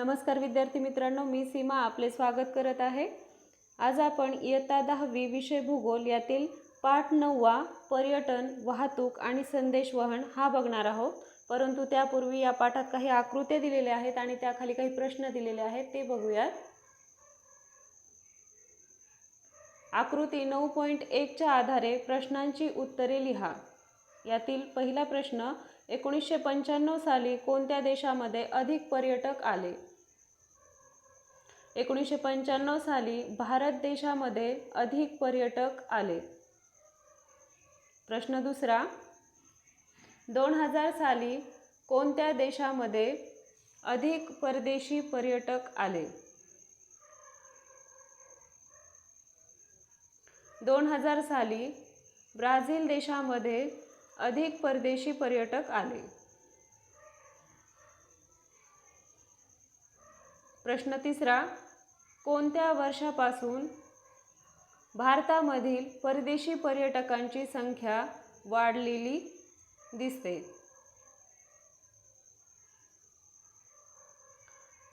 नमस्कार विद्यार्थी मित्रांनो, मी सीमा आपले स्वागत करत आहे। आज आपण इयत्ता 10वी विषय भूगोल यातील पाठ 9 पर्यटन, वाहतूक आणि संदेशवहन हा बघणार आहोत। परंतु त्यापूर्वी या पाठात काही आकृत्या दिलेल्या आहेत आणि त्याखाली काही प्रश्न दिलेले आहेत ते बघूयात। आकृती 9.1 च्या आधारे प्रश्नांची उत्तरे लिहा। यातील पहिला प्रश्न, 1995 साली कोणत्या देशामध्ये अधिक पर्यटक आले? 1995 साली भारत देशामध्ये अधिक पर्यटक आले। प्रश्न दुसरा, 2000 साली कोणत्या देशामध्ये अधिक परदेशी पर्यटक आले? 2000 साली ब्राझील देशामध्ये अधिक परदेशी पर्यटक आले। प्रश्न तिसरा, कोणत्या वर्षापासून भारतामधील परदेशी पर्यटकांची संख्या वाढलेली दिसते?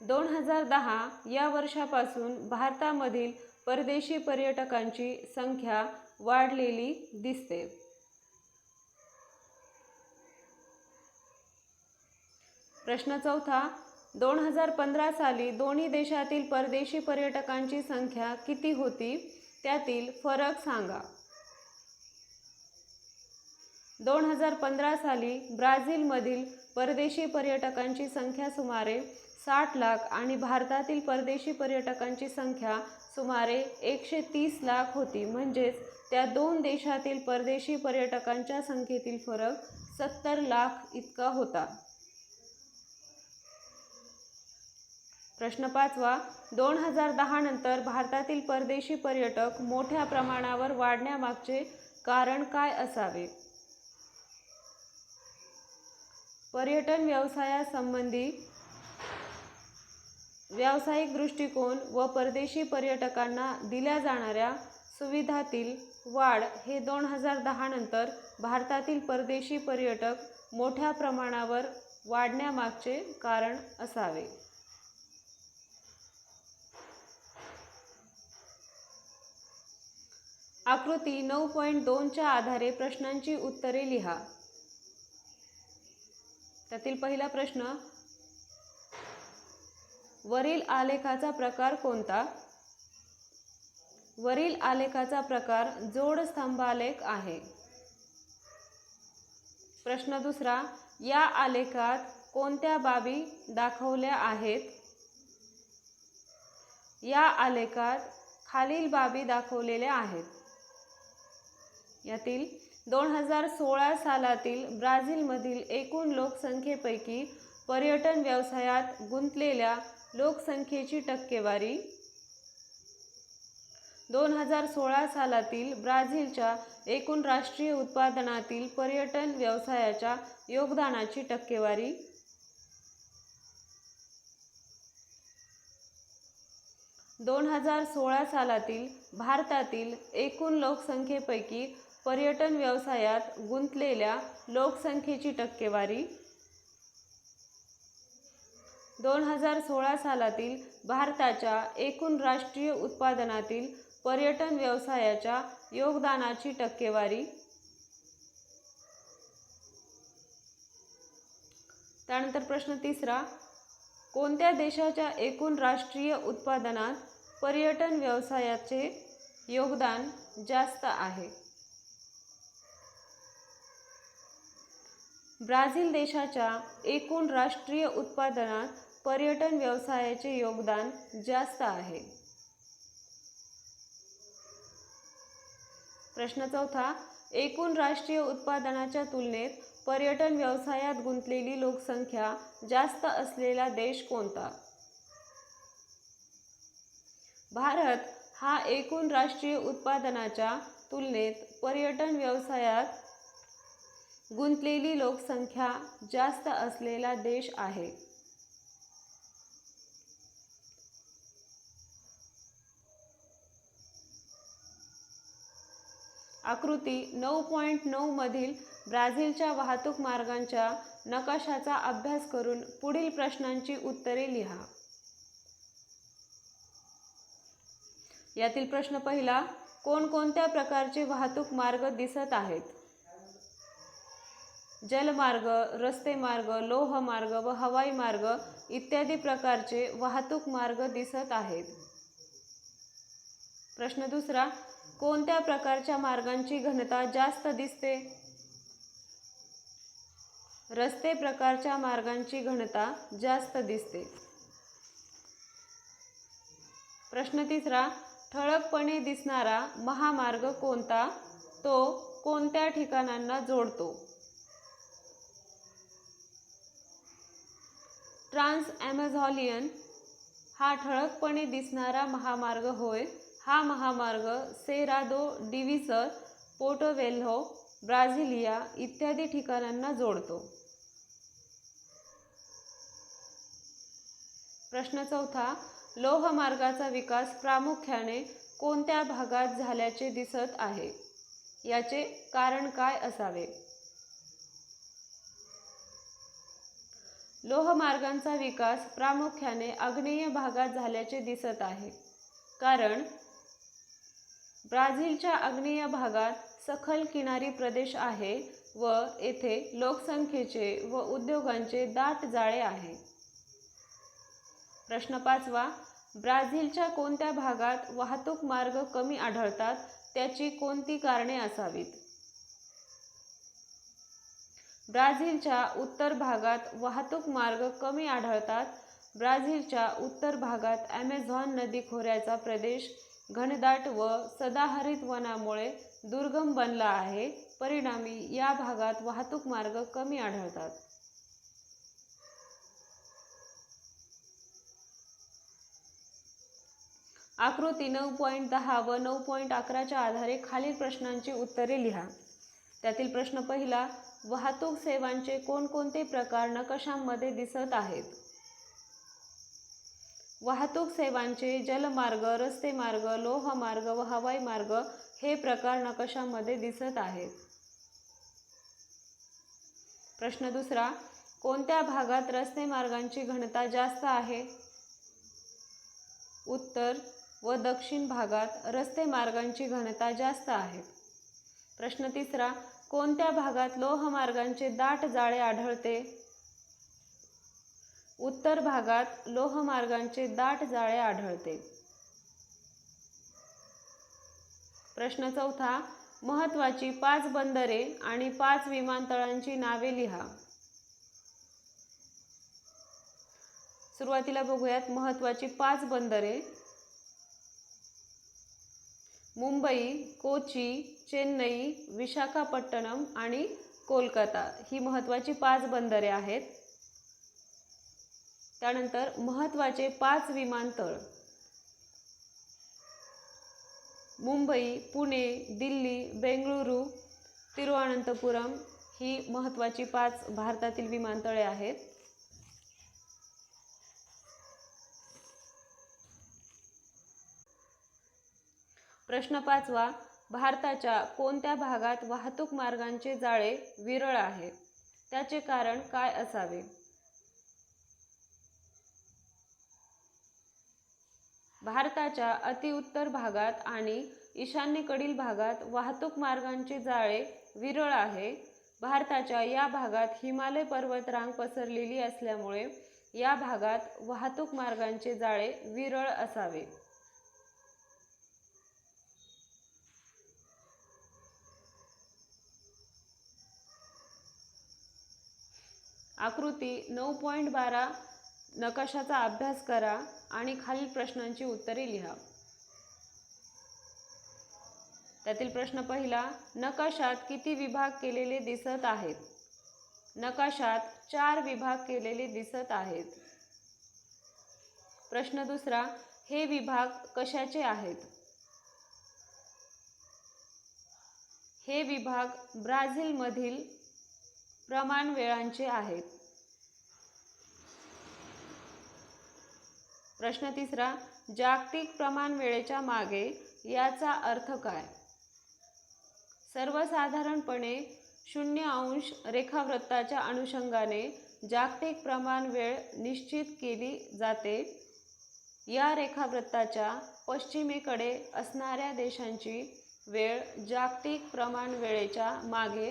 2010 या वर्षापासून भारतामधील परदेशी पर्यटकांची संख्या वाढलेली दिसते। प्रश्न चौथा, 2015 साली दोन्ही देशातील परदेशी पर्यटकांची संख्या किती होती? त्यातील फरक सांगा। 2015 साली ब्राझीलमधील परदेशी पर्यटकांची संख्या सुमारे 60 लाख आणि भारतातील परदेशी पर्यटकांची संख्या सुमारे 130 लाख होती। म्हणजेच त्या दोन देशातील परदेशी पर्यटकांच्या संख्येतील फरक 70 लाख इतका होता। प्रश्न पाचवा, 2010 नंतर भारतातील परदेशी पर्यटक मोठ्या प्रमाणावर वाढण्यामागचे कारण काय असावे? पर्यटन व्यवसायासंबंधी व्यावसायिक दृष्टिकोन व परदेशी पर्यटकांना दिल्या जाणाऱ्या सुविधांतील वाढ हे 2010 नंतर भारतातील परदेशी पर्यटक मोठ्या प्रमाणावर वाढण्यामागचे कारण असावे। आकृती 9.2 च्या आधारे प्रश्नांची उत्तरे लिहा। त्यातील पहिला प्रश्न, वरील आलेखाचा प्रकार कोणता? वरील आलेखाचा प्रकार जोड स्तंभालेख आहे। प्रश्न दुसरा, या आलेखात कोणत्या बाबी दाखवल्या आहेत? या आलेखात खालील बाबी दाखवलेल्या आहेत। यातील 2016 सालातील ब्राझीलमधील एकूण लोकसंख्येपैकी पर्यटन व्यवसायात गुंतलेल्या लोकसंख्येची टक्केवारी, 2016 सालातील ब्राझीलच्या एकूण राष्ट्रीय उत्पादनातील पर्यटन व्यवसायाच्या योगदानाची टक्केवारी, 2016 सालातील भारतातील एकूण लोकसंख्येपैकी पर्यटन व्यवसायात गुंतलेल्या लोकसंख्येची टक्केवारी, 2016 सालातील भारताच्या एकूण राष्ट्रीय उत्पादनातील पर्यटन व्यवसायाच्या योगदानाची टक्केवारी। त्यानंतर प्रश्न तिसरा, कोणत्या देशाच्या एकूण राष्ट्रीय उत्पादनात पर्यटन व्यवसायाचे योगदान जास्त आहे? ब्राझील देशाच्या एकूण राष्ट्रीय उत्पादनात पर्यटन व्यवसायाचे योगदान जास्त आहे। प्रश्न चौथा, एकूण राष्ट्रीय उत्पादनाच्या तुलनेत पर्यटन व्यवसायात गुंतलेली लोकसंख्या जास्त असलेला देश कोणता? भारत हा एकूण राष्ट्रीय उत्पादनाच्या तुलनेत पर्यटन व्यवसायात गुंतलेली लोकसंख्या जास्त असलेला देश आहे। आकृती 9.9 मधील ब्राझीलच्या वाहतूक मार्गांच्या नकाशाचा अभ्यास करून पुढील प्रश्नांची उत्तरे लिहा। यातील प्रश्न पहिला, कोणकोणत्या प्रकारचे वाहतूक मार्ग दिसत आहेत? जलमार्ग, रस्ते मार्ग, लोहमार्ग व हवाई मार्ग इत्यादी प्रकारचे वाहतूक मार्ग दिसत आहेत. प्रश्न दुसरा, कोणत्या प्रकारच्या मार्गांची घनता जास्त दिसते? रस्ते प्रकारच्या मार्गांची घनता जास्त दिसते. प्रश्न तिसरा, ठळकपणे दिसणारा महामार्ग कोणता? तो कोणत्या ठिकाणांना जोडतो? ट्रान्स ॲमेझॉनियन हा ठळकपणे दिसणारा महामार्ग होय. हा महामार्ग सेरादो डिव्हिसर, पोर्टोवेल्हो, ब्राझिलिया इत्यादी ठिकाणांना जोडतो. प्रश्न चौथा, लोहमार्गाचा विकास प्रामुख्याने कोणत्या भागात झाल्याचे दिसत आहे? याचे कारण काय असावे? लोहमार्गांचा विकास प्रामुख्याने आग्नेय भागात झाल्याचे दिसत आहे. कारण ब्राझीलच्या आग्नेय भागात सखल किनारी प्रदेश आहे व येथे लोकसंख्येचे व उद्योगांचे दाट जाळे आहे. प्रश्न पाचवा, ब्राझीलच्या कोणत्या भागात वाहतूक मार्ग कमी आढळतात? त्याची कोणती कारणे असावीत? ब्राझीलच्या उत्तर भागात वाहतूक मार्ग कमी आढळतात. ब्राझीलच्या उत्तर भागात ॲमेझॉन नदी खोऱ्याचा प्रदेश घनदाट व सदाहरित वनामुळे दुर्गम बनला आहे. परिणामी या भागात वाहतूक मार्ग कमी आढळतात. आकृती 9.10 व 9.11च्या आधारे खालील प्रश्नांची उत्तरे लिहा. त्यातील प्रश्न पहिला, वाहतूक सेवांचे कोणकोणते प्रकार नकाशांमध्ये दिसत आहेत? वाहतूक सेवांचे जलमार्ग, रस्ते मार्ग, लोहमार्ग व हवाई मार्ग हे प्रकार नकाशामध्ये दिसत आहेत. प्रश्न दुसरा, कोणत्या भागात रस्ते मार्गांची घनता जास्त आहे? उत्तर व दक्षिण भागात रस्ते मार्गांची घनता जास्त आहे. प्रश्न तिसरा, कोणत्या भागात लोहमार्गांचे दाट जाळे आढळते? उत्तर भागात लोहमार्गांचे दाट जाळे आढळते. प्रश्न चौथा, महत्त्वाची 5 बंदरे आणि 5 विमानतळांची नावे लिहा. सुरुवातीला बघूयात महत्त्वाची 5 बंदरे. मुंबई, कोची, चेन्नई, विशाखापट्टणम आणि कोलकाता ही महत्त्वाची 5 बंदरे आहेत. त्यानंतर महत्त्वाचे 5 विमानतळ. मुंबई, पुणे, दिल्ली, बेंगळुरू, तिरुवनंतपुरम ही महत्त्वाची 5 भारतातील विमानतळे आहेत. प्रश्न पाचवा, भारताच्या कोणत्या भागात वाहतूक मार्गांचे जाळे विरळ आहे? त्याचे कारण काय असावे? भारताच्या अतिउत्तर भागात आणि ईशान्येकडील भागात वाहतूक मार्गांचे जाळे विरळ आहे. भारताच्या या भागात हिमालय पर्वतरांग पसरलेली असल्यामुळे या भागात वाहतूक मार्गांचे जाळे विरळ असावे. आकृती 9.12 नकाशाचा अभ्यास करा आणि खालील प्रश्नांची उत्तरे लिहा. त्यातील प्रश्न पहिला, नकाशात किती विभाग केलेले दिसत आहेत? नकाशात 4 विभाग केलेले दिसत आहेत. प्रश्न दुसरा, हे विभाग कशाचे आहेत? हे विभाग ब्राझीलमधील प्रमाणवेळांचे आहेत. प्रश्न तिसरा, जागतिक प्रमाणवेळेच्या मागे याचा अर्थ काय? सर्वसाधारणपणे 0° रेखावृत्ताच्या अनुषंगाने जागतिक प्रमाणवेळ निश्चित केली जाते. या रेखावृत्ताच्या पश्चिमेकडे असणाऱ्या देशांची वेळ जागतिक प्रमाण वेळेच्या मागे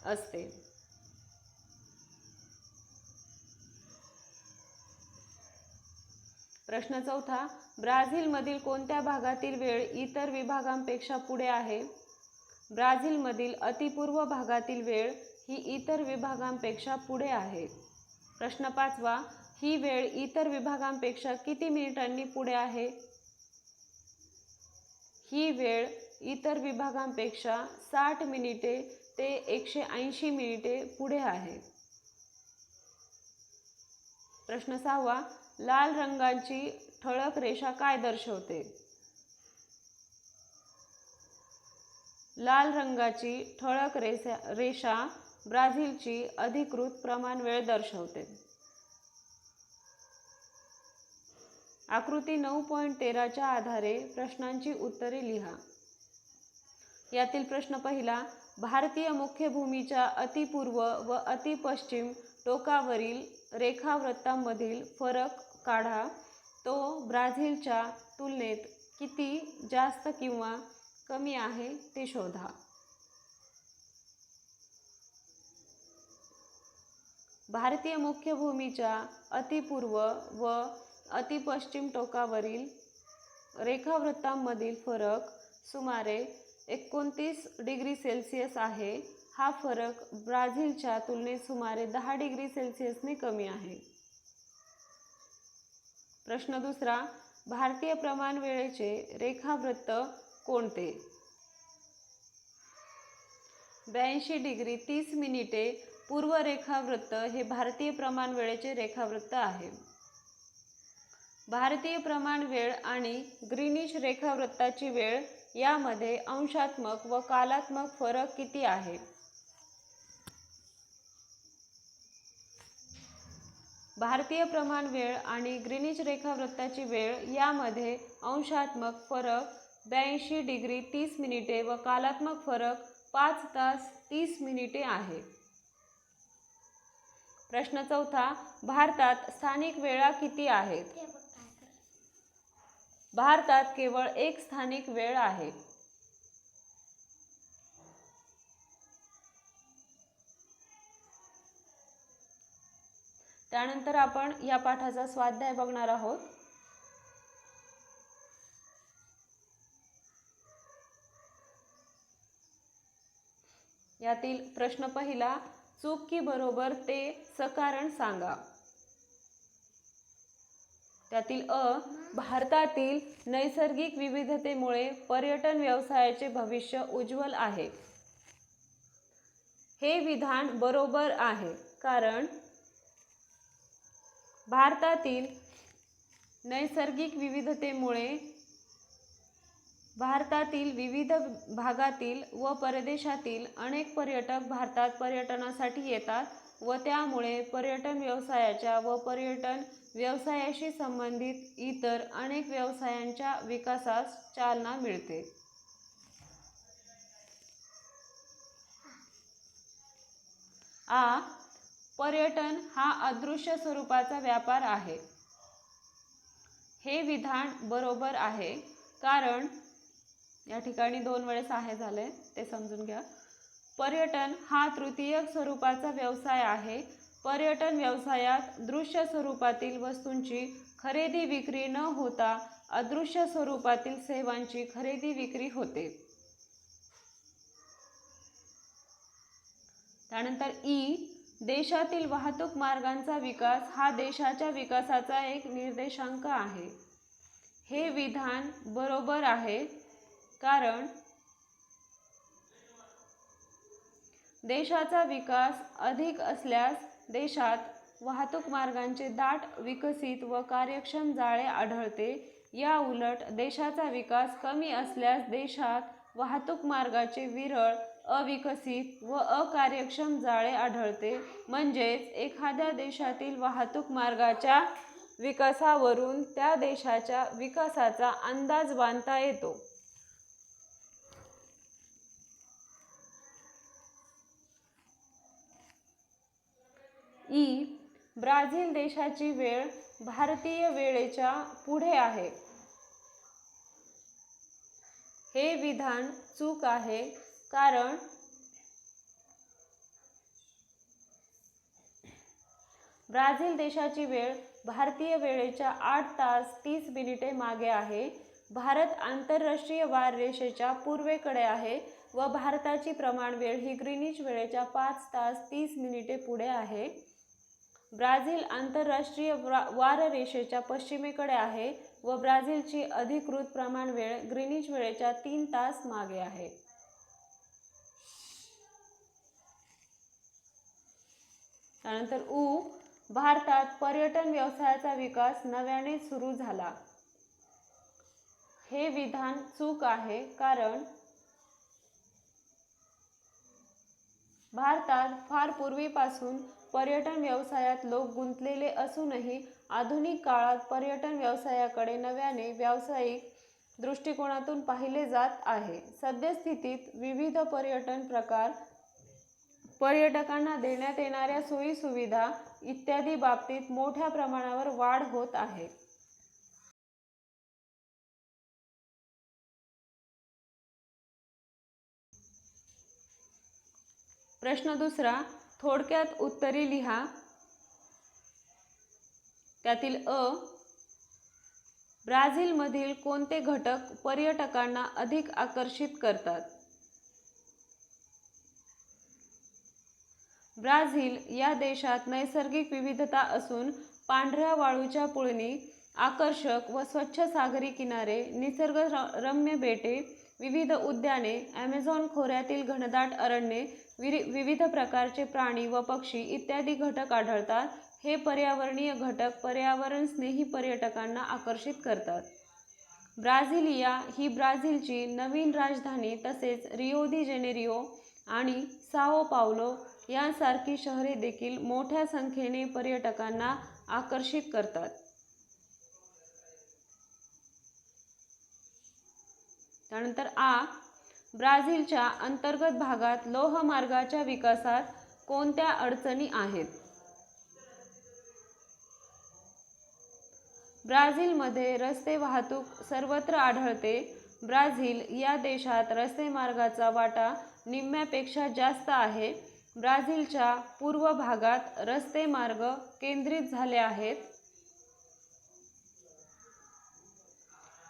असते. प्रश्न चौथा, ब्राझीलमधील कोणत्या भागातील वेळ इतर विभागांपेक्षा पुढे आहे? ब्राझीलमधील अतिपूर्व भागातील वेळ ही इतर विभागांपेक्षा पुढे आहे. प्रश्न पाचवा, ही वेळ इतर विभागांपेक्षा किती मिनिटांनी पुढे आहे? ही वेळ इतर विभागांपेक्षा 60 मिनिटे ते 180 मिनिटे पुढे आहे. प्रश्न सहावा, लाल रंगाची ठळक रेषा काय दर्शवते? लाल रंगाची ठळक रेषा ब्राझीलची अधिकृत प्रमाण वेळ दर्शवते. आकृती 9.13च्या आधारे प्रश्नांची उत्तरे लिहा. यातील प्रश्न पहिला, भारतीय मुख्य भूमीच्या अतिपूर्व व अतिपश्चिम टोकावरील रेखावृत्तांमधील फरक काढा. तो ब्राझीलच्या तुलनेत किती जास्त किंवा कमी आहे ते शोधा. भारतीय मुख्य भूमीच्या अतिपूर्व व अतिपश्चिम टोकावरील रेखावृत्तांमधील फरक सुमारे 29 डिग्री सेल्सिअस आहे. हा फरक ब्राझीलच्या तुलनेत सुमारे 10 डिग्री सेल्सिअसने कमी आहे. प्रश्न दुसरा, भारतीय प्रमाण वेळेचे रेखावृत्त कोणते? 82 डिग्री 30 मिनिटे पूर्व रेखावृत्त हे भारतीय प्रमाण वेळेचे रेखावृत्त आहे. भारतीय प्रमाण वेळ आणि ग्रीनिच रेखावृत्ताची वेळ यामध्ये अंशात्मक व कालात्मक फरक किती आहे? भारतीय प्रमाण वेळ आणि ग्रीनिच रेखावृत्ताची वेळ यामध्ये अंशात्मक फरक 82 डिग्री 30 मिनिटे व कालात्मक फरक 5 तास 30 मिनिटे आहे. प्रश्न चौथा, भारतात स्थानिक वेळा किती आहेत? भारतात केवळ एक स्थानिक वेळ आहे. त्यानंतर आपण या पाठाचा स्वाध्याय बघणार आहोत. यातील प्रश्न पहिला, चूक की बरोबर ते सकारण सांगा. त्यातील अ, भारतातील नैसर्गिक विविधतेमुळे पर्यटन व्यवसायाचे भविष्य उज्ज्वल आहे. हे विधान बरोबर आहे, कारण भारतातील नैसर्गिक विविधतेमुळे भारतातील विविध भागातील व परदेशातील अनेक पर्यटक भारतात पर्यटनासाठी येतात व त्यामुळे पर्यटन व्यवसायाच्या व पर्यटन व्यवसायाशी संबंधित इतर अनेक व्यवसायांच्या विकासास चालना मिळते. आ, पर्यटन हा अदृश्य स्वरूपाचा व्यापार आहे. हे विधान बरोबर आहे, कारण या ठिकाणी 2 वेळेस आहे झाले, ते समजून घ्या. पर्यटन हा तृतीयक स्वरूपाचा व्यवसाय आहे. पर्यटन व्यवसायात दृश्य स्वरूपातील वस्तूंची खरेदी विक्री न होता अदृश्य स्वरूपातील सेवांची खरेदी विक्री होते. त्यानंतर ई, देशातील वाहतूक मार्गांचा विकास हा देशाच्या विकासाचा एक निर्देशांक आहे. हे विधान बरोबर आहे, कारण देशाचा विकास अधिक असल्यास देशात वाहतूक मार्गांचे दाट, विकसित व कार्यक्षम जाळे आढळते. या उलट देशाचा विकास कमी असल्यास देशात वाहतूक मार्गाचे विरळ, अविकसित व अकार्यक्षम जाळे आढळते. म्हणजेच एखाद्या देशातील वाहतूक मार्गाच्या विकासावरून त्या देशाच्या विकासाचा अंदाज बांधता येतो. ई, ब्राझील देशाची वेळ भारतीय वेळेच्या पुढे आहे. हे विधान चूक आहे, कारण ब्राझील देशाची वेळ भारतीय वेळेच्या 8 तास 30 मिनिटे मागे आहे. भारत आंतरराष्ट्रीय वाररेषेच्या पूर्वेकडे आहे व भारताची प्रमाण वेळ ही ग्रीनिच वेळेच्या 5 तास 30 मिनिटे पुढे आहे. ब्राझील आंतरराष्ट्रीय वाररेषेच्या पश्चिमेकडे आहे व ब्राझीलची अधिकृत प्रमाण वेळ ग्रीनिच वेळेच्या 3 तास मागे आहे. त्यानंतर भारतात पर्यटन व्यवसायाचा विकास नव्याने सुरू झाला. हे विधान चूक आहे, कारण भारतात फार पूर्वीपासून पर्यटन व्यवसायात लोक गुंतलेले असूनही आधुनिक काळात पर्यटन व्यवसायाकडे नव्याने व्यावसायिक दृष्टिकोनातून पाहिले जात आहे. सद्यस्थितीत विविध पर्यटन प्रकार, पर्यटकांना देण्यात येणाऱ्या सोयीसुविधा इत्यादी बाबतीत मोठ्या प्रमाणावर वाढ होत आहे. प्रश्न दुसरा, थोडक्यात उत्तरे लिहा. त्यातील ब्राझीलमधील कोणते घटक पर्यटकांना अधिक आकर्षित करतात? ब्राझील या देशात नैसर्गिक विविधता असून पांढऱ्या वाळूच्या पुळणी, आकर्षक व स्वच्छ सागरी किनारे, निसर्गरम्य बेटे, विविध उद्याने, ॲमेझॉन खोऱ्यातील घनदाट अरण्ये, विविध प्रकारचे प्राणी व पक्षी इत्यादी घटक आढळतात. हे पर्यावरणीय घटक पर्यावरणस्नेही पर्यटकांना आकर्षित करतात. ब्राझिलिया ही ब्राझीलची नवीन राजधानी तसेच रिओ दी जेनेरिओ आणि साओ पावलो यांसारखी शहरे देखील मोठ्या संख्येने पर्यटकांना आकर्षित करतात. त्यानंतर ब्राझीलच्या अंतर्गत भागात लोहमार्गाच्या विकासात कोणत्या अडचणी आहेत? ब्राझीलमध्ये रस्ते वाहतूक सर्वत्र आढळते. ब्राझील या देशात रस्ते मार्गाचा वाटा निम्म्यापेक्षा जास्त आहे. ब्राझीलच्या पूर्व भागात रस्ते मार्ग केंद्रित झाले आहेत.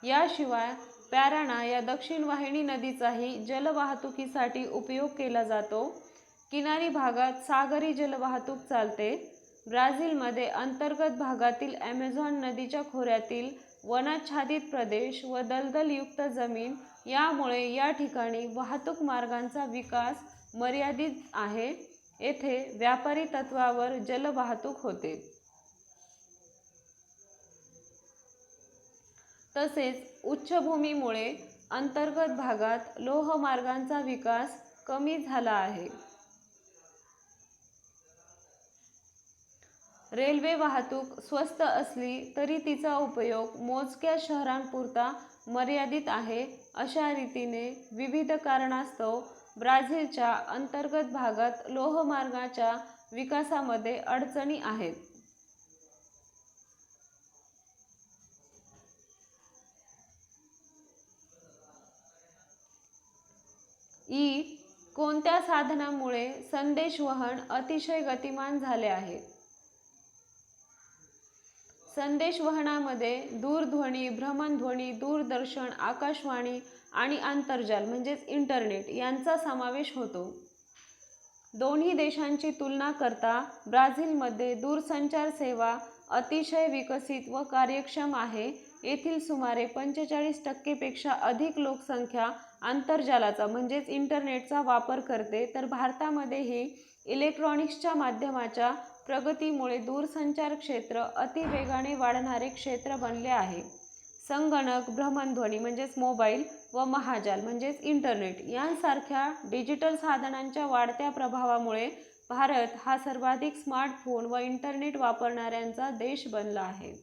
याशिवाय पॅराना या दक्षिण वाहिनी नदीचाही जलवाहतुकीसाठी उपयोग केला जातो. किनारी भागात सागरी जलवाहतूक चालते. ब्राझीलमध्ये अंतर्गत भागातील ॲमेझॉन नदीच्या खोऱ्यातील वनाच्छादित प्रदेश व दलदलयुक्त जमीन यामुळे या ठिकाणी वाहतूक मार्गांचा विकास मर्यादित आहे. येथे व्यापारी तत्त्वावर जलवाहतूक होते. तसेच उच्चभूमीमुळे अंतर्गत भागात लोहमार्गांचा विकास कमी झाला आहे. रेल्वे वाहतूक स्वस्त असली तरी तिचा उपयोग मोजक्या शहरांपुरता मर्यादित आहे. अशा रीतीने विविध कारणास्तव ब्राझीलच्या अंतर्गत भागात लोहमार्गाच्या विकासामध्ये अडचणी आहेत. कोणत्या साधनामुळे संदेशवहन अतिशय गतिमान झाले आहे? संदेशवहनामध्ये दूरध्वनी, भ्रमणध्वनी, दूरदर्शन, आकाशवाणी आणि आंतरजाल म्हणजेच इंटरनेट यांचा समावेश होतो. दोन्ही देशांची तुलना करता ब्राझीलमध्ये दूरसंचार सेवा अतिशय विकसित व कार्यक्षम आहे. येथील सुमारे 45% पेक्षा अधिक लोकसंख्या आंतरजालाचा म्हणजेच इंटरनेटचा वापर करते. तर भारतामध्येही इलेक्ट्रॉनिक्सच्या माध्यमाच्या प्रगतीमुळे दूरसंचार क्षेत्र अतिवेगाने वाढणारे क्षेत्र बनले आहे. संगणक, भ्रमणध्वनी म्हणजेच मोबाईल व महाजाल म्हणजेच इंटरनेट यांसारख्या डिजिटल साधनांच्या वाढत्या प्रभावामुळे भारत हा सर्वाधिक स्मार्टफोन व इंटरनेट वापरणाऱ्यांचा देश बनला आहे.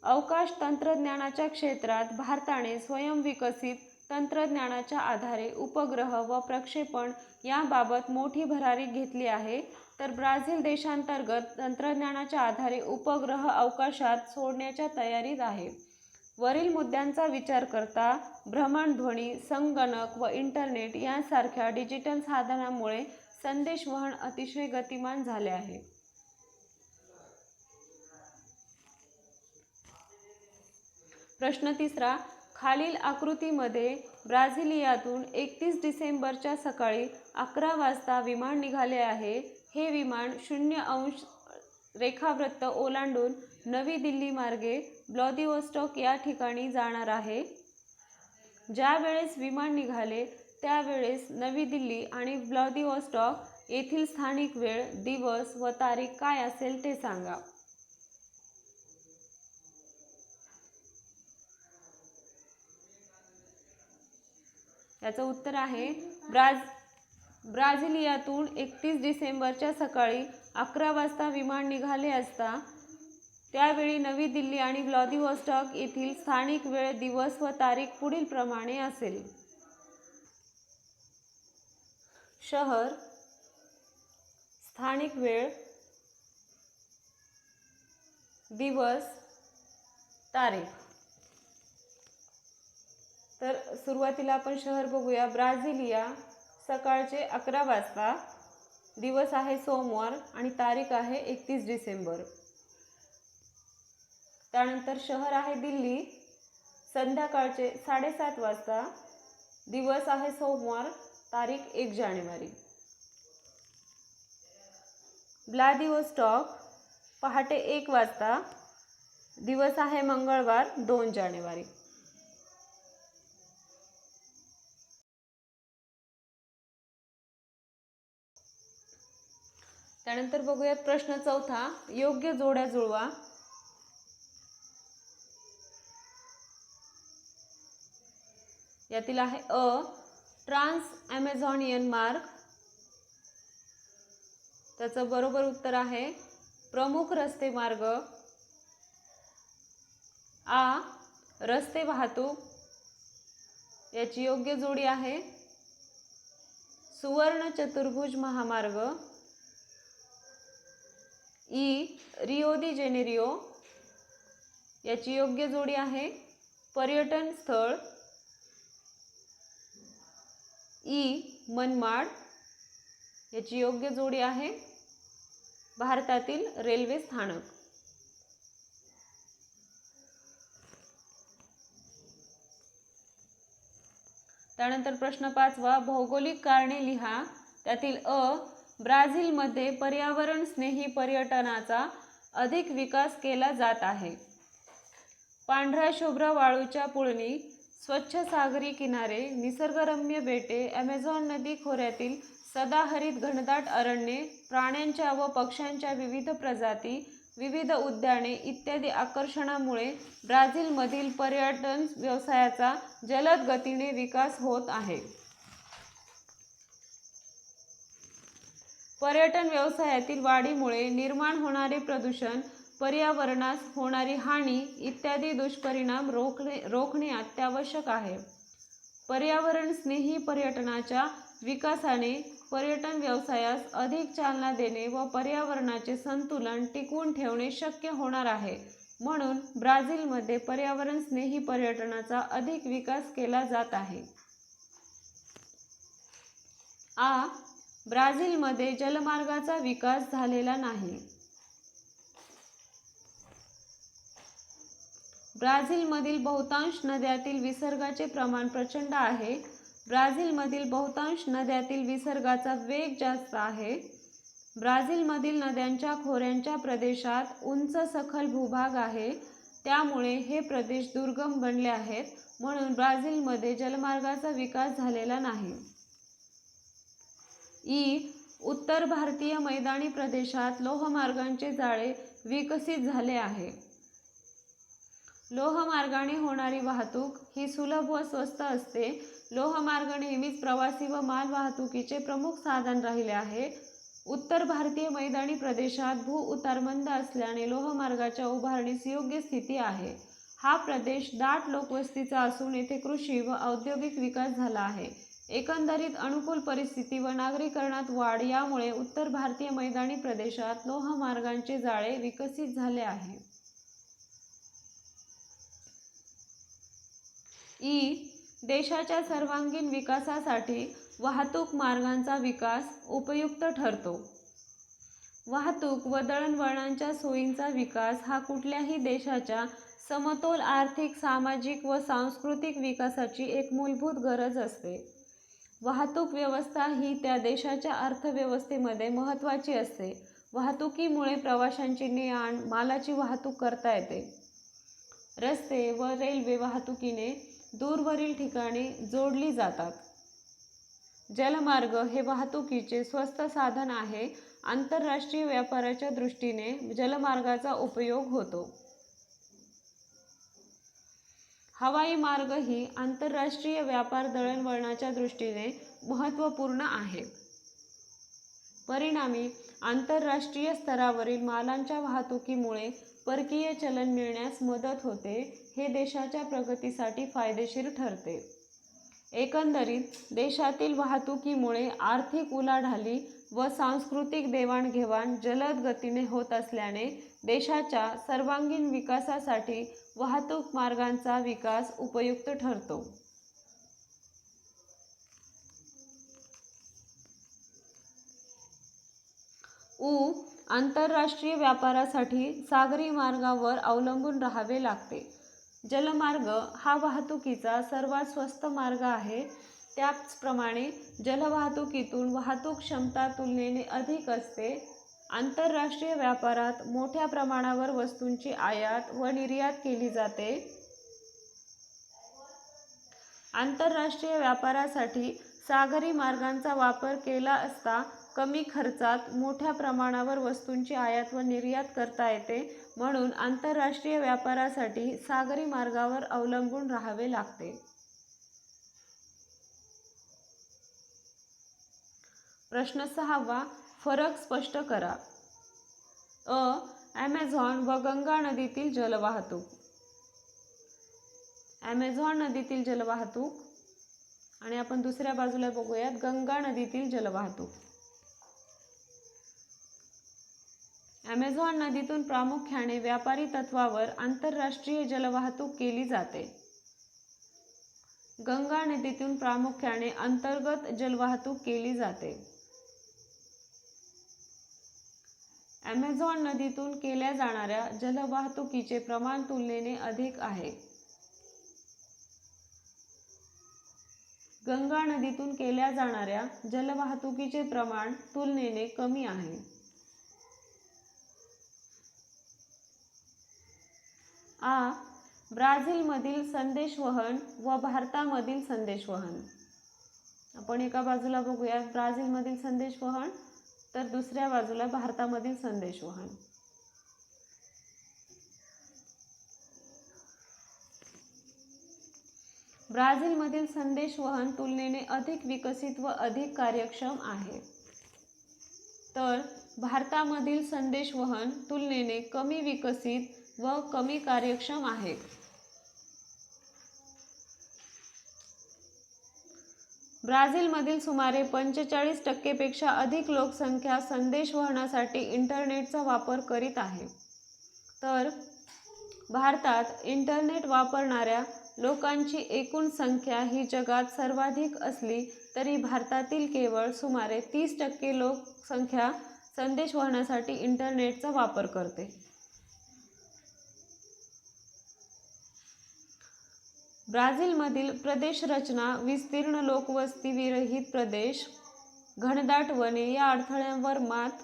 अवकाश तंत्रज्ञानाच्या क्षेत्रात भारताने स्वयंविकसित तंत्रज्ञानाच्या आधारे उपग्रह व प्रक्षेपण याबाबत मोठी भरारी घेतली आहे. तर ब्राझील देशांतर्गत तंत्रज्ञानाच्या आधारे उपग्रह अवकाशात सोडण्याच्या तयारीत आहे. वरील मुद्द्यांचा विचार करता भ्रमणध्वनी, संगणक व इंटरनेट यांसारख्या डिजिटल साधनांमुळे संदेशवहन अतिशय गतिमान झाले आहे. प्रश्न तिसरा, खालील आकृतीमध्ये ब्राझिलियातून 31 डिसेंबरच्या सकाळी 11 वाजता विमान निघाले आहे. हे विमान 0° रेखावृत्त ओलांडून नवी दिल्ली मार्गे व्लादिवोस्टॉक या ठिकाणी जाणार आहे. ज्या वेळेस विमान निघाले त्यावेळेस नवी दिल्ली आणि व्लादिवोस्टॉक येथील स्थानिक वेळ, दिवस व तारीख काय असेल ते सांगा. याचं उत्तर आहे ब्राझिलियातून 31 डिसेंबरच्या सकाळी 11 वाजता विमान निघाले असता त्यावेळी नवी दिल्ली आणि व्लादिवोस्टॉक येथील स्थानिक वेळ, दिवस व तारीख पुढील प्रमाणे असेल. शहर, स्थानिक वेळ, दिवस, तारीख. तर सुरुवातीला आपण शहर बघूया. ब्राझिलिया, सकाळचे 11 वाजता, दिवस आहे सोमवार आणि तारीख आहे 31 डिसेंबर. त्यानंतर शहर आहे दिल्ली, संध्याकाळचे 7:30 वाजता, दिवस आहे सोमवार, तारीख 1 जानेवारी. व्लादिवोस्टॉक, पहाटे 1 वाजता, दिवस आहे मंगळवार, 2 जानेवारी. त्यानंतर बघूयात प्रश्न चौथा, योग्य जोड्या जुळवा. यातील आहे अ, ट्रान्स ॲमेझॉनियन मार्ग. त्याचं बरोबर उत्तर आहे प्रमुख रस्ते मार्ग. आ, रस्ते वाहतूक. याची योग्य जोडी आहे सुवर्ण चतुर्भुज महामार्ग. ई, रिओ दी जेनेरिओ. याची योग्य जोडी आहे पर्यटन स्थळ. ई, मनमाड. याची योग्य जोडी आहे भारतातील रेल्वे स्थानक. त्यानंतर प्रश्न पाचवा, भौगोलिक कारणे लिहा. त्यातील अ, ब्राझीलमध्ये पर्यावरण स्नेही पर्यटनाचा अधिक विकास केला जात आहे. पांढऱ्या शुभ्र वाळूच्या पुळणी, स्वच्छ सागरी किनारे, निसर्गरम्य बेटे, ॲमेझॉन नदी खोऱ्यातील सदाहरित घनदाट अरण्ये, प्राण्यांच्या व पक्ष्यांच्या विविध प्रजाती, विविध उद्याने इत्यादी आकर्षणामुळे ब्राझीलमधील पर्यटन व्यवसायाचा जलद गतीने विकास होत आहे. पर्यटन व्यवसायातील वाढीमुळे निर्माण होणारे प्रदूषण, पर्यावरणास होणारी हानी इत्यादी दुष्परिणाम रोखणे अत्यावश्यक आहे. पर्यावरण स्नेही पर्यटनाच्या विकासाने पर्यटन व्यवसायास अधिक चालना देणे व पर्यावरणाचे संतुलन टिकवून ठेवणे शक्य होणार आहे. म्हणून ब्राझीलमध्ये पर्यावरण स्नेही पर्यटनाचा अधिक विकास केला जात आहे. आ, ब्राझीलमध्ये जलमार्गाचा विकास झालेला नाही. ब्राझीलमधील बहुतांश नद्यातील विसर्गाचे प्रमाण प्रचंड आहे. ब्राझीलमधील बहुतांश नद्यातील विसर्गाचा वेग जास्त आहे. ब्राझीलमधील नद्यांच्या खोऱ्यांच्या प्रदेशात उंच सखल भूभाग आहे. त्यामुळे हे प्रदेश दुर्गम बनले आहेत. म्हणून ब्राझीलमध्ये जलमार्गाचा विकास झालेला नाही. ई, उत्तर भारतीय मैदानी प्रदेशात लोहमार्गांचे जाळे विकसित झाले आहे. लोहमार्गाने होणारी वाहतूक ही सुलभ व स्वस्त असते. लोहमार्ग नेहमीच प्रवासी व माल वाहतुकीचे प्रमुख साधन राहिले आहे. उत्तर भारतीय मैदानी प्रदेशात भूउतार मंद असल्याने लोहमार्गाच्या उभारणीस योग्य स्थिती आहे. हा प्रदेश दाट लोकवस्तीचा असून येथे कृषी व औद्योगिक विकास झाला आहे. एकंदरीत अनुकूल परिस्थिती व नागरीकरणात वाढ यामुळे उत्तर भारतीय मैदानी प्रदेशात लोहमार्गांचे जाळे विकसित झाले आहे. देशाच्या सर्वांगीण विकासासाठी वाहतूक मार्गांचा विकास उपयुक्त ठरतो. वाहतूक व दळणवळणाच्या सोयींचा विकास हा कुठल्याही देशाच्या समतोल आर्थिक, सामाजिक व सांस्कृतिक विकासाची एक मूलभूत गरज असते. वाहतूक व्यवस्था ही त्या देशाच्या अर्थव्यवस्थेमध्ये महत्त्वाची असते. वाहतुकीमुळे प्रवाशांची ने-आण, मालाची वाहतूक करता येते. रस्ते व रेल्वे वाहतुकीने दूरवरील ठिकाणी जोडली जातात. जलमार्ग हे वाहतुकीचे स्वस्त साधन आहे. आंतरराष्ट्रीय व्यापाराच्या दृष्टीने जलमार्गाचा उपयोग होतो. हवाई मार्ग ही आंतरराष्ट्रीय व्यापार दळणवळणाच्या दृष्टीने महत्त्वपूर्ण आहे. परिणामी आंतरराष्ट्रीय स्तरावरील मालांच्या वाहतुकीमुळे परकीय चलन मिळण्यास मदत होते. हे देशाच्या प्रगतीसाठी फायदेशीर ठरते. एकंदरीत देशातील वाहतुकीमुळे आर्थिक उलाढाली व सांस्कृतिक देवाणघेवाण जलद गतीने होत असल्याने देशाच्या सर्वांगीण विकासासाठी वाहतूक मार्गांचा विकास उपयुक्त ठरतो. आंतरराष्ट्रीय व्यापारासाठी सागरी मार्गावर अवलंबून राहावे लागते. जलमार्ग हा वाहतुकीचा सर्वात स्वस्त मार्ग आहे. त्याचप्रमाणे जलवाहतुकीतून वाहतूक क्षमता तुलनेने अधिक असते. आंतरराष्ट्रीय व्यापारात मोठ्या प्रमाणावर वस्तूंची आयात व निर्यात केली जाते. आंतरराष्ट्रीय व्यापारासाठी सागरी मार्गांचा वापर केला असता कमी खर्चात मोठ्या प्रमाणावर वस्तूंची आयात व निर्यात करता येते. म्हणून आंतरराष्ट्रीय व्यापारासाठी सागरी मार्गावर अवलंबून राहावे लागते. प्रश्न 6 फरक स्पष्ट करा. ॲमेझॉन व गंगा नदीतील जलवाहतूक. ॲमेझॉन नदीतील जलवाहतूक आणि आपण दुसऱ्या बाजूला बघूयात गंगा नदीतील जलवाहतूक. ॲमेझॉन नदीतून प्रामुख्याने व्यापारी तत्वावर आंतरराष्ट्रीय जलवाहतूक केली जाते. गंगा नदीतून प्रामुख्याने अंतर्गत जलवाहतूक केली जाते. ॲमेझॉन नदीतून केल्या जाणाऱ्या जलवाहतुकीचे प्रमाण तुलनेने अधिक आहे. गंगा नदीतून केल्या जाणाऱ्या जलवाहतुकीचे प्रमाण तुलनेने कमी आहे. ब्राझीलमधील संदेशवहन व भारतामधील संदेशवहन. आपण एका बाजूला बघूया ब्राझीलमधील संदेशवहन तर दुसऱ्या बाजूला भारतामधील संदेशवहन. ब्राझीलमधील संदेशवहन तुलनेने अधिक विकसित व अधिक कार्यक्षम आहे. तर भारतामधील संदेशवहन तुलनेने कमी विकसित व कमी कार्यक्षम आहे. ब्राझीलमधील सुमारे 45% पेक्षा अधिक लोकसंख्या संदेशवहनासाठी इंटरनेटचा वापर करीत आहे. तर भारतात इंटरनेट वापरणाऱ्या लोकांची एकूण संख्या ही जगात सर्वाधिक असली तरी भारतातील केवळ सुमारे 30% लोकसंख्या संदेशवहनासाठी इंटरनेटचा वापर करते. ब्राझीलमधील प्रदेश रचना विस्तीर्ण लोकवस्ती विरहित प्रदेश, घनदाट वने या अडथळ्यांवर मात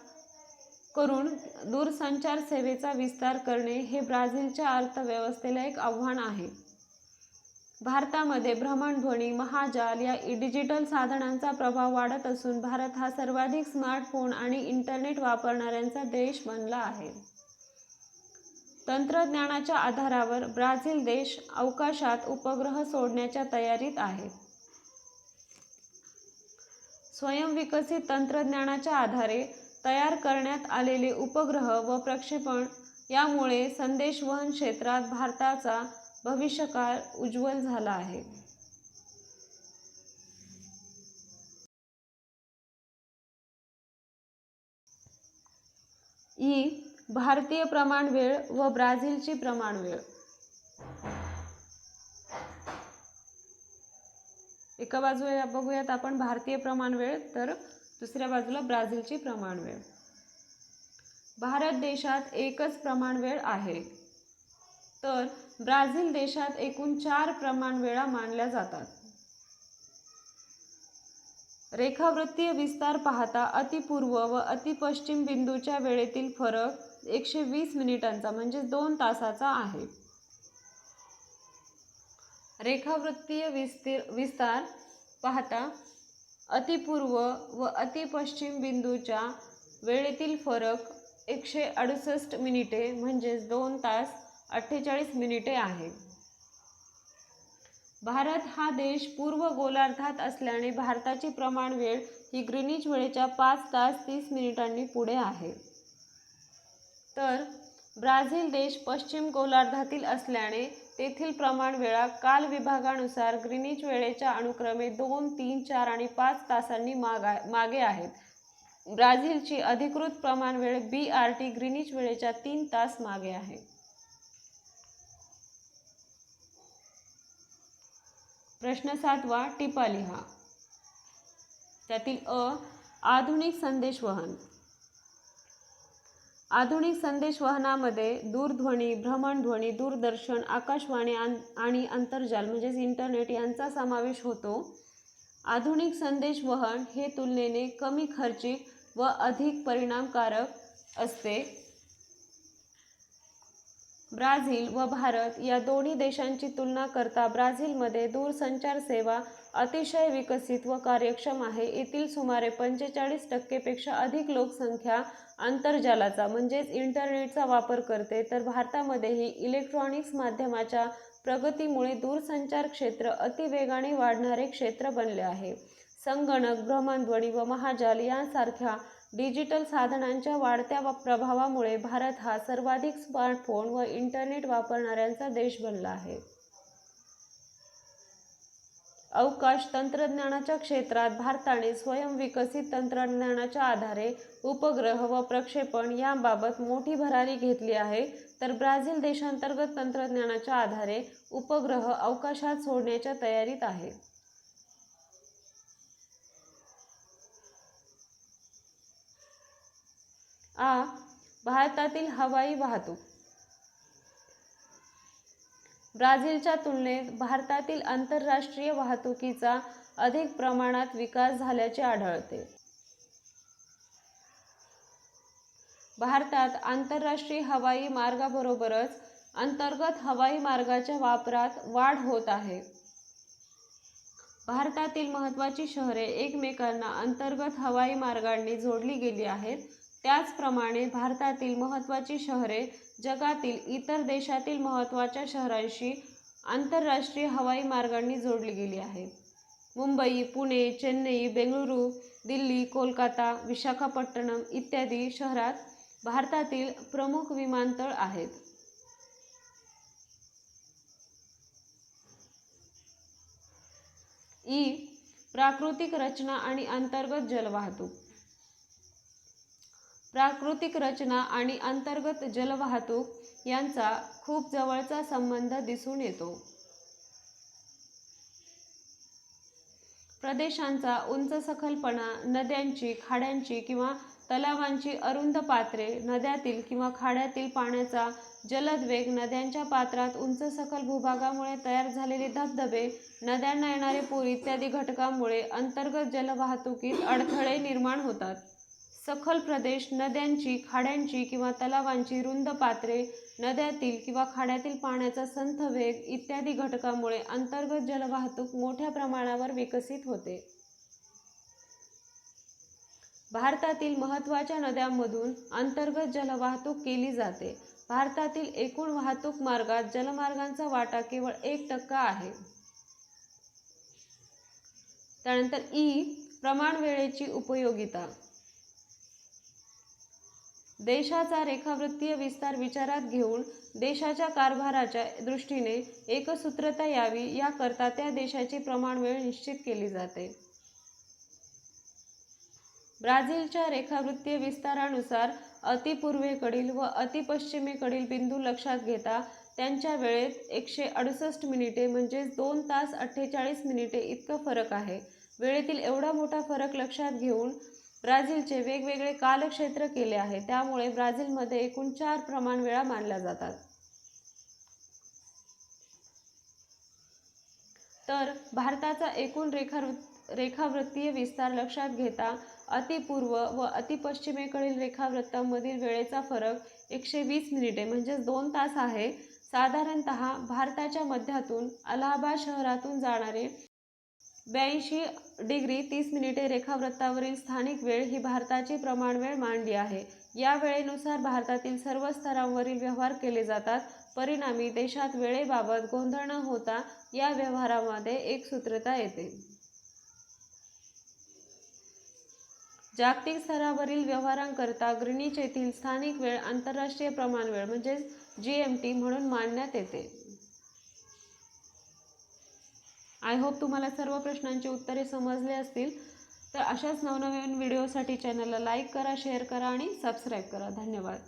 करून दूरसंचार सेवेचा विस्तार करणे हे ब्राझीलच्या अर्थव्यवस्थेला एक आव्हान आहे. भारतामध्ये भ्रमणध्वनी, महाजाल या डिजिटल साधनांचा प्रभाव वाढत असून भारत हा सर्वाधिक स्मार्टफोन आणि इंटरनेट वापरणाऱ्यांचा देश बनला आहे. तंत्रज्ञानाच्या आधारावर ब्राझील देश अवकाशात उपग्रह सोडण्याच्या तयारीत आहे. स्वयंविकसित तंत्रज्ञानाच्या आधारे तयार करण्यात आलेले उपग्रह व प्रक्षेपण यामुळे संदेशवहन क्षेत्रात भारताचा भविष्यकाळ उज्ज्वल झाला आहे. ई भारतीय प्रमाण वेळ व ब्राझीलची प्रमाण वेळ. एका बाजूला बघूयात आपण भारतीय प्रमाण वेळ, तर दुसऱ्या बाजूला ब्राझीलची प्रमाण वेळ. भारत देशात एकच प्रमाण वेळ आहे, तर ब्राझील देशात एकूण 4 प्रमाण वेळा मानल्या जातात. रेखावृत्तीय विस्तार पाहता अतिपूर्व व अतिपश्चिम बिंदूच्या वेळेतील फरक 120 मिनिटांचा म्हणजे 2 तासाचा आहे. रेखावृत्तीय विस्तार पाहता अतिपूर्व व अतिपश्चिम बिंदूच्या वेळेतील फरक 168 मिनिटे म्हणजे 2 तास 48 मिनिटे आहे. भारत हा देश पूर्व गोलार्धात असल्याने भारताची प्रमाण वेळ ही ग्रीनिच वेळेच्या 5 तास 30 मिनिटांनी पुढे आहे. तर ब्राझील देश पश्चिम गोलार्धातील असल्याने तेथील प्रमाण वेळा काल विभागानुसार ग्रीनिच वेळेच्या अनुक्रमे 2, 3, 4 आणि 5 तासांनी मागे आहेत. ब्राझीलची अधिकृत प्रमाण वेळ BRT ग्रीनिच वेळेच्या 3 तास मागे आहे. प्रश्न 7वा टिपा लिहा. त्यातील आधुनिक संदेशवहन. आधुनिक संदेशवहनामध्ये दूरध्वनी, भ्रमणध्वनी, दूरदर्शन, आकाशवाणी आणि आंतरजाल म्हणजेच इंटरनेट यांचा समावेश होतो. आधुनिक संदेशवहन हे तुलनेने कमी खर्चिक व अधिक परिणामकारक असते. ब्राझील व भारत या दोन्ही देशांची तुलना करता ब्राझीलमध्ये दूरसंचार सेवा अतिशय विकसित व कार्यक्षम आहे. येथील सुमारे 45% पेक्षा अधिक लोकसंख्या आंतरजालाचा म्हणजेच इंटरनेटचा वापर करते, तर भारतामध्येही इलेक्ट्रॉनिक्स माध्यमाच्या प्रगतीमुळे दूरसंचार क्षेत्र अतिवेगाने वाढणारे क्षेत्र बनले आहे. संगणक, भ्रमणध्वनी व महाजाल यांसारख्या डिजिटल साधनांच्या वाढत्या प्रभावामुळे भारत हा सर्वाधिक स्मार्टफोन व इंटरनेट वापरणाऱ्यांचा देश बनला आहे. अवकाश तंत्रज्ञानाच्या क्षेत्रात भारताने स्वयंविकसित तंत्रज्ञानाच्या आधारे उपग्रह व प्रक्षेपण याबाबत मोठी भरारी घेतली आहे, तर ब्राझील देशांतर्गत तंत्रज्ञानाच्या आधारे उपग्रह अवकाशात सोडण्याच्या तयारीत आहे. भारतातील हवाई वाहतूक. ब्राझीलच्या तुलनेत भारतातील आंतरराष्ट्रीय वाहतुकीचा अधिक प्रमाणात विकास झाल्याचे आढळते. भारतात आंतरराष्ट्रीय हवाई मार्गाबरोबरच अंतर्गत हवाई मार्गाच्या वापरात वाढ होत आहे. भारतातील महत्त्वाची शहरे एकमेकांना अंतर्गत हवाई मार्गांनी जोडली गेली आहेत. त्याचप्रमाणे भारतातील महत्त्वाची शहरे जगातील इतर देशातील महत्त्वाच्या शहरांशी आंतरराष्ट्रीय हवाई मार्गांनी जोडली गेली आहेत. मुंबई, पुणे, चेन्नई, बेंगळुरू, दिल्ली, कोलकाता, विशाखापट्टणम इत्यादी शहरात भारतातील प्रमुख विमानतळ आहेत. प्राकृतिक रचना आणि अंतर्गत जलवाहतूक. प्राकृतिक रचना आणि अंतर्गत जलवाहतूक यांचा खूप जवळचा संबंध दिसून येतो. प्रदेशांचा उंच सखलपणा, नद्यांची, खाड्यांची किंवा तलावांची अरुंद पात्रे, नद्यातील किंवा खाड्यातील पाण्याचा जलद वेग, नद्यांच्या पात्रात उंच सखल भूभागामुळे तयार झालेले धबधबे, नद्यांना येणारे पूर इत्यादी घटकांमुळे अंतर्गत जलवाहतुकीत अडथळे निर्माण होतात. सखल प्रदेश, नद्यांची, खाड्यांची किंवा तलावांची रुंद पात्रे, नद्यातील किंवा खाड्यातील पाण्याचा संथ वेग इत्यादी घटकांमुळे अंतर्गत जलवाहतूक मोठ्या प्रमाणावर विकसित होते. भारतातील महत्त्वाच्या नद्यांमधून अंतर्गत जलवाहतूक केली जाते. भारतातील एकूण वाहतूक मार्गात जलमार्गांचा वाटा केवळ 1% आहे. त्यानंतर प्रमाण वेळेची उपयोगिता. देशाचा रेखावृत्तीय विस्तार विचारात घेऊन देशाच्या कारभाराच्या दृष्टीने एकसूत्रता यावी याकरता त्या देशाची प्रमाण वेळ निश्चित केली जाते. ब्राझीलच्या रेखावृत्तीय विस्तारानुसार अतिपूर्वेकडील व अतिपश्चिमेकडील बिंदू लक्षात घेता त्यांच्या वेळेत 168 मिनिटे म्हणजेच 2 तास 48 मिनिटे इतका फरक आहे. वेळेतील एवढा मोठा फरक लक्षात घेऊन ब्राझीलचे वेगवेगळे कालक्षेत्र केले आहे. त्यामुळे ब्राझीलमध्ये एकूण 4 प्रमाणवेळा मानल्या जातात. तर भारताचा एकूण रेखावृत्तीय विस्तार लक्षात घेता अतिपूर्व व अतिपश्चिमेकडील रेखावृत्तांमधील वेळेचा फरक 120 मिनिटे म्हणजेच 2 तास आहे. साधारणतः भारताच्या मध्यातून अलाहाबाद शहरातून जाणारे 82 डिग्री 30 मिनिटे रेखावृत्तावरील स्थानिक वेळ ही भारताची प्रमाणवेळ मांडली आहे. या वेळेनुसार भारतातील सर्व स्तरांवरील व्यवहार केले जातात. परिणामी देशात वेळेबाबत गोंधळ न होता या व्यवहारामध्ये एकसूत्रता येते. जागतिक स्तरावरील व्यवहारांकरता ग्रीनिच येथील स्थानिक वेळ आंतरराष्ट्रीय प्रमाणवेळ म्हणजेच GMT म्हणून मानण्यात येते. आय होप तुम्हाला सर्व प्रश्नांची उत्तरे समजले असतील. तर अशाच नवनवीन व्हिडिओसाठी चॅनलला लाईक करा, शेअर करा आणि सबस्क्राईब करा. धन्यवाद.